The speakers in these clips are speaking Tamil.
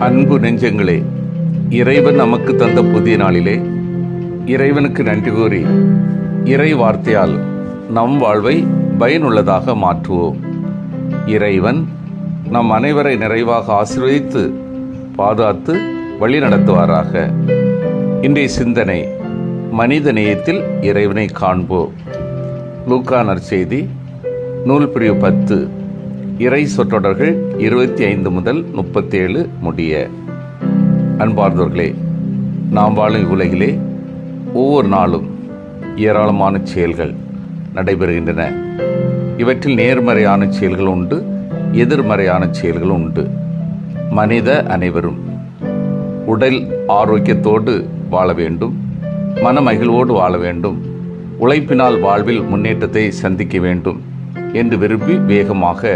அன்பு நெஞ்சங்களே, இறைவன் நமக்கு தந்த புதிய நாளிலே இறைவனுக்கு நன்றி கூறி இறை வார்த்தையால் நம் வாழ்வை பயனுள்ளதாக மாற்றுவோம். இறைவன் நம் அனைவரை நிறைவாக ஆசீர்வதித்து பாதுகாத்து வழி நடத்துவாராக. இன்றைய சிந்தனை, மனித நேயத்தில் இறைவனை காண்போம். லூக்கா நற்செய்தி நூல் பிரிவு 10, இறை சொற்றொடர்கள் 25 முதல் 37 முடிய. அன்பார்ந்தவர்களே, நாம் வாழும் உலகிலே ஒவ்வொரு நாளும் ஏராளமான செயல்கள் நடைபெறுகின்றன. இவற்றில் நேர்மறையான செயல்கள் உண்டு, எதிர்மறையான செயல்கள் உண்டு. மனித அனைவரும் உடல் ஆரோக்கியத்தோடு வாழ வேண்டும், மன மகிழ்வோடு வாழ வேண்டும், உழைப்பினால் வாழ்வில் முன்னேற்றத்தை சந்திக்க வேண்டும் என்று விரும்பி வேகமாக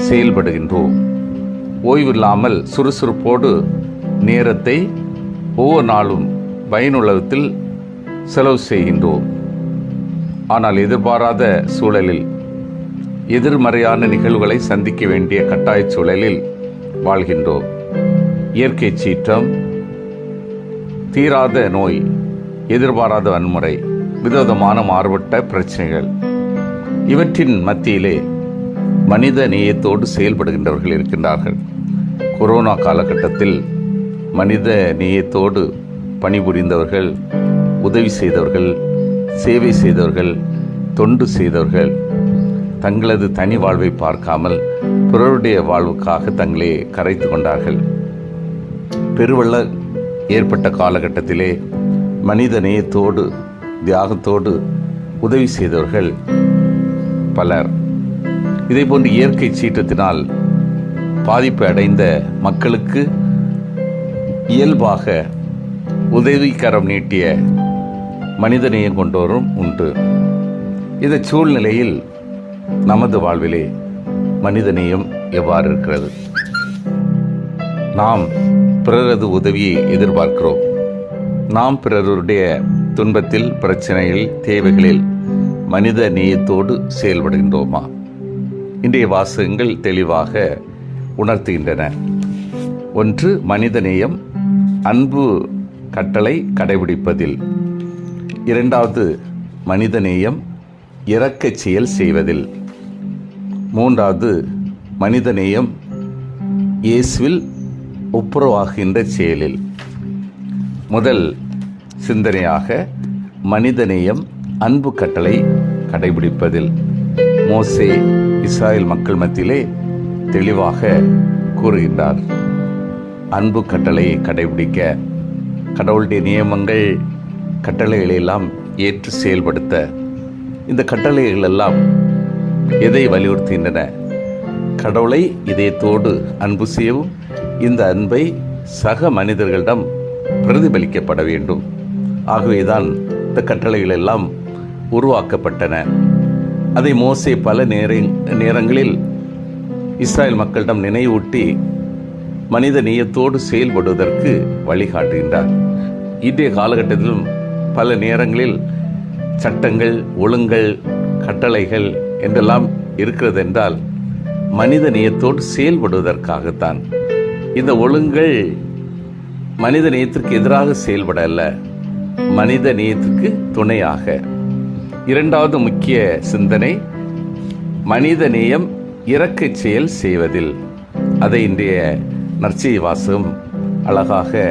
செயல்படுகின்றோம். ஓய்வில்லாமல் சுறுசுறுப்போடு நேரத்தை ஒவ்வொரு நாளும் பயனுள்ளத்தில் செலவு செய்கின்றோம். ஆனால் எதிர்பாராத சூழலில் எதிர்மறையான நிகழ்வுகளை சந்திக்க வேண்டிய கட்டாய சூழலில் வாழ்கின்றோம். இயற்கை சீற்றம், தீராத நோய், எதிர்பாராத வன்முறை, விதவிதமான மாறுபட்ட பிரச்சனைகள், இவற்றின் மத்தியிலே மனித நேயத்தோடு செயல்படுகின்றவர்கள் இருக்கின்றார்கள். கொரோனா காலகட்டத்தில் மனித நேயத்தோடு பணிபுரிந்தவர்கள், உதவி செய்தவர்கள், சேவை செய்தவர்கள், தொண்டு செய்தவர்கள் தங்களது தனி வாழ்வை பார்க்காமல் பிறருடைய வாழ்வுக்காக தங்களே கரைத்து கொண்டார்கள். பெருவெள்ளம் ஏற்பட்ட காலகட்டத்திலே மனித நேயத்தோடு தியாகத்தோடு உதவி செய்தவர்கள் பலர். இதேபோன்று இயற்கை சீற்றத்தினால் பாதிப்பு அடைந்த மக்களுக்கு இயல்பாக உதவிக்கரம் நீட்டிய மனிதநேயம் கொண்டோரும் உண்டு. இந்த சூழ்நிலையில் நமது வாழ்விலே மனிதநேயம் எவ்வாறு இருக்கிறது? நாம் பிறரது உதவியை எதிர்பார்க்கிறோம். நாம் பிறருடைய துன்பத்தில், பிரச்சனையில், தேவைகளில் மனித நேயத்தோடு செயல்படுகின்றோமா? இன்றைய வாசகங்கள் தெளிவாக உணர்த்துகின்றன. 1, மனிதநேயம் அன்பு கட்டளை கடைபிடிப்பதில். 2, மனிதநேயம் இரக்கச் செயல் செய்வதில். 3, மனிதநேயம் இயேசுவில் ஒப்புரவாகின்ற செயலில். முதல் சிந்தனையாக, மனிதநேயம் அன்பு கட்டளை கடைபிடிப்பதில். மோசே இஸ்ராயேல் மக்கள் மத்தியிலே தெளிவாக கூறுகின்றார். அன்பு கட்டளையை கடைபிடிக்க, கடவுளுடைய நியமங்கள் கட்டளைகளை எல்லாம் ஏற்று செயல்படுத்த, இந்த கட்டளைகள் எல்லாம் எதை வலியுறுத்துகின்றன? கடவுளை இதயத்தோடு அன்பு செய்யவும், இந்த அன்பை சக மனிதர்களிடம் பிரதிபலிக்கப்பட வேண்டும். ஆகவேதான் இந்த கட்டளைகள் எல்லாம் உருவாக்கப்பட்டன. அதை மோசே பல நேரங்களில் இஸ்ராயல் மக்களிடம் நினைவூட்டி மனித நேயத்தோடு செயல்படுவதற்கு வழிகாட்டுகின்றார். இன்றைய காலகட்டத்திலும் பல நேரங்களில் சட்டங்கள், ஒழுங்கல், கட்டளைகள் என்றெல்லாம் இருக்கிறது என்றால் மனித நேயத்தோடு செயல்படுவதற்காகத்தான். இந்த ஒழுங்கல் மனித நேயத்திற்கு எதிராக செயல்பட அல்ல, மனித நேயத்திற்கு துணையாக. 2வது முக்கிய சிந்தனை, மனித நேயம் இரக்கச் செயல் செய்வதில். அதை இன்றைய நற்செய்தி வாசகம் அழகாக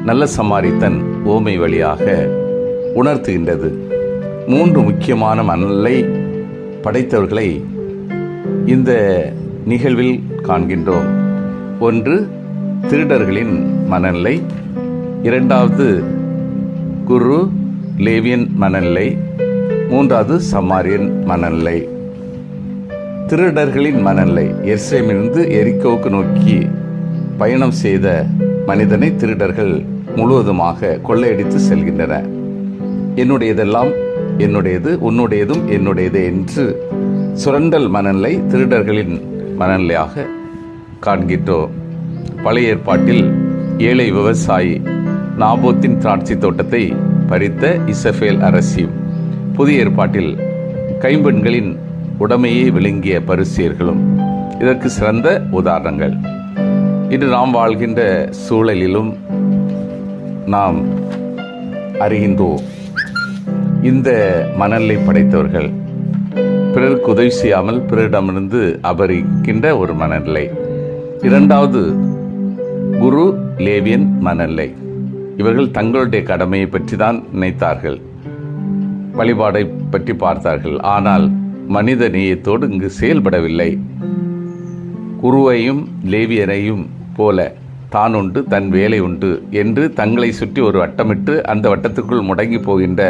நல்ல சமாரித்தன் ஓமை வழியாக உணர்த்துகின்றது. 3 முக்கியமான மனநிலை படைத்தவர்களை இந்த நிகழ்வில் காண்கின்றோம். 1, திருடர்களின் மனநிலை. 2, குரு லேவியன் மனநிலை. 3, சமாரியன் மனநிலை. திருடர்களின் மனநிலை, எருசலேமிலிருந்து எரிகோவுக்கு நோக்கி பயணம் செய்த மனிதனை திருடர்கள் முழுவதுமாக கொள்ளையடித்து செல்கின்றனர். என்னுடையதெல்லாம் என்னுடையது, உன்னுடையதும் என்னுடையது என்று சுரண்டல் மனநிலை திருடர்களின் மனநிலையாக காண்கின்றோம். பழைய ஏற்பாட்டில் ஏழை விவசாயி நாபோத்தின் திராட்சை தோட்டத்தை பறித்த இசபேல் அரசியும், புதிய ஏற்பாட்டில் கைம்பெண்களின் உடமையை விழுங்கிய பரிசேயர்களும் இதற்கு சிறந்த உதாரணங்கள். இன்று நாம் வாழ்கின்ற சூழலிலும் நாம் அறிகின்றோம். இந்த மனநிலை படைத்தவர்கள் பிறருக்கு உதவி செய்யாமல் பிறரிடமிருந்து அபகரிக்கின்ற ஒரு மனநிலை. இரண்டாவது குரு லேவியன் மனநிலை. இவர்கள் தங்களுடைய கடமையை பற்றி தான் நினைத்தார்கள், வழிபாடை பற்றி பார்த்தார்கள். ஆனால் மனித நேயத்தோடு இங்கு செயல்படவில்லை. குருவையும் லேவியரையும் போல தான் உண்டு தன் வேலை உண்டு என்று தங்களை சுற்றி ஒரு வட்டமிட்டு அந்த வட்டத்துக்குள் முடங்கி போகின்ற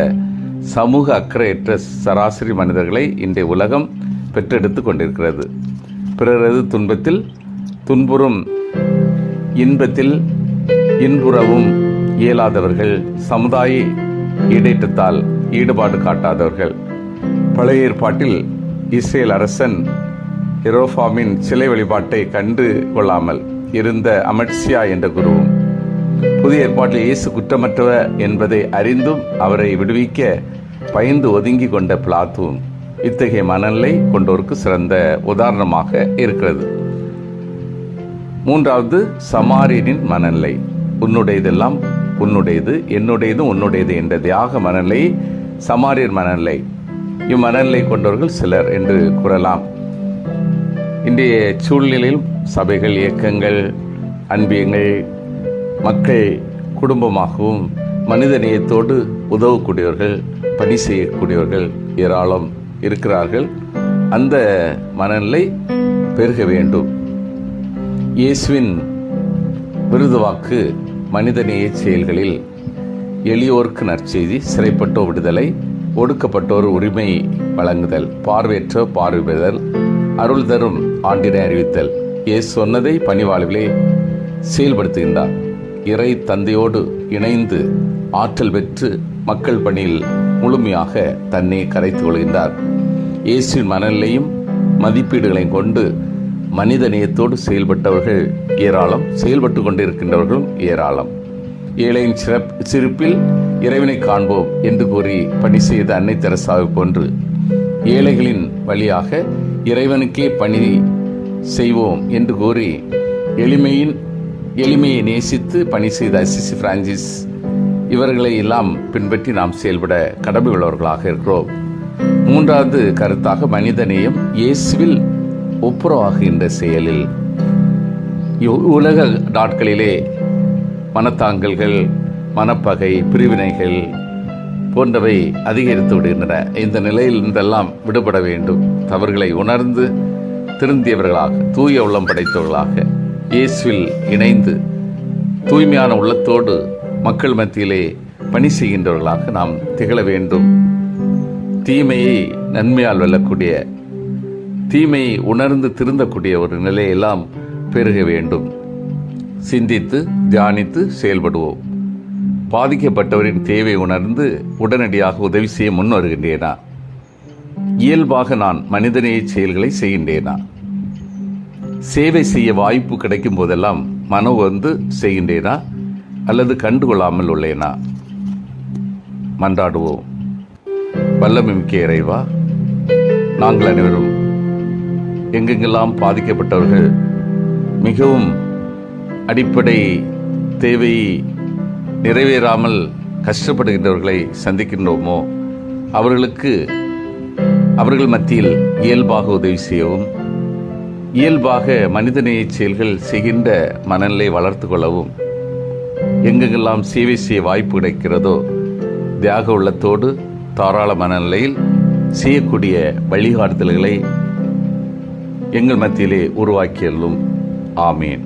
சமூக அக்கறையற்ற சராசரி மனிதர்களை இன்றைய உலகம் பெற்றெடுத்து கொண்டிருக்கிறது. பிறரது துன்பத்தில் துன்புறும், இன்பத்தில் இன்புறவும் இயலாதவர்கள், சமுதாய ஈடேற்றத்தால் ஈடுபாடு காட்டாதவர்கள். பழைய ஏற்பாட்டில் இஸ்ரேல் அரசன் எரோஃபாமின் சிலை வழிபாட்டை கண்டு கொள்ளாமல் இருந்த அமட்சியா என்ற குருவும், புதிய ஏற்பாட்டில் இயேசு குற்றமற்றவர் என்பதை அறிந்தும் அவரை விடுவிக்க பயந்து ஒதுங்கி கொண்ட பிலாத்துவும் இத்தகைய மனநிலை கொண்டோருக்கு சிறந்த உதாரணமாக இருக்கிறது. மூன்றாவது சமாரியனின் மனநிலை. உன்னுடையதெல்லாம் உன்னுடையது, என்னுடையதும் உன்னுடையது என்ற தியாக மனநிலை சமாரியர் மனநிலை. இம்மனநிலை கொண்டவர்கள் சிலர் என்று கூறலாம். இன்றைய சூழ்நிலையில் சபைகள், இயக்கங்கள், அன்பியங்கள், மக்கள் குடும்பமாகவும் மனித நேயத்தோடு உதவக்கூடியவர்கள், பணி செய்யக்கூடியவர்கள் ஏராளம் இருக்கிறார்கள். அந்த மனநிலை பெருக வேண்டும். இயேசுவின் விருதுவாக்கு மனிதநேய செயல்களில் எளியோர்க்கு நற்செய்தி, சிறைப்பட்டோர் விடுதலை, ஒடுக்கப்பட்டோர் உரிமை வழங்குதல், பார்வையற்றோர் பார்வை பெறுதல், அருள் தரும் ஆண்டினை அறிவித்தல். இயேசு சொன்னதை பணிவாழ்விலே செயல்படுத்துகின்றார். இறை தந்தையோடு இணைந்து ஆற்றல் பெற்று மக்கள் பணியில் முழுமையாக தன்னை கரைத்துக் கொள்கின்றார். இயேசுவின் மனநிலையும் மதிப்பீடுகளையும் கொண்டு மனித நேயத்தோடு செயல்பட்டவர்கள் ஏராளம், செயல்பட்டு கொண்டிருக்கின்றவர்களும் ஏராளம். ஏழையின் சிரிப்பில் இறைவனை காண்போம் என்று கூறி பணி செய்த அன்னை தெரசாவை போன்று ஏழைகளின் வழியாக இறைவனுக்கே பணி செய்வோம் என்று கூறி எளிமையை நேசித்து பணி செய்த அசிசி பிரான்சிஸ் இவர்களை எல்லாம் பின்பற்றி நாம் செயல்பட கடமை உள்ளவர்களாக இருக்கிறோம். மூன்றாவது கருத்தாக மனிதநேயம் இயேசுவில் ஒப்புரவாகுகின்ற செயலில். உலக நாட்களிலே மனத்தாங்கல்கள், மனப்பகை, பிரிவினைகள் போன்றவை அதிகரித்து விடுகின்றன. இந்த நிலையில் இருந்தெல்லாம் விடுபட வேண்டும். தவறுகளை உணர்ந்து திருந்தியவர்களாக, தூய உள்ளம் படைத்தவர்களாக, இயேசுவில் இணைந்து தூய்மையான உள்ளத்தோடு மக்கள் மத்தியிலே பணி செய்கின்றவர்களாக நாம் திகழ வேண்டும். தீமையை நன்மையால் வெல்லக்கூடிய, தீமையை உணர்ந்து திருந்தக்கூடிய ஒரு நிலையெல்லாம் பெருக வேண்டும். சிந்தித்து தியானித்து செயல்படுவோம். பாதிக்கப்பட்டவரின் தேவை உணர்ந்து உடனடியாக உதவி செய்ய முன் வருகின்றேனா? இயல்பாக நான் மனிதநேய செயல்களை செய்கின்றேனா? சேவை செய்ய வாய்ப்பு கிடைக்கும் போதெல்லாம் மனோ வந்து செய்கின்றேனா அல்லது கண்டுகொள்ளாமல் உள்ளேனா? மன்றாடுவோம். வல்லமிக்க இறைவா, நாங்கள் அனைவரும் எங்கெங்கெல்லாம் பாதிக்கப்பட்டவர்கள் மிகவும் அடிப்படை தேவையை நிறைவேறாமல் கஷ்டப்படுகின்றவர்களை சந்திக்கின்றோமோ அவர்கள் மத்தியில் இயல்பாக உதவி செய்யவும், இயல்பாக மனிதநேய செயல்கள் செய்கின்ற மனநிலை வளர்த்து கொள்ளவும், எங்கெங்கெல்லாம் சேவை செய்ய வாய்ப்பு கிடைக்கிறதோ தியாக உள்ளத்தோடு தாராள மனநிலையில் செய்யக்கூடிய வழிகாட்டுதல்களை எங்கள் மத்தியிலே உருவாக்கியல்லும். ஆமீன்.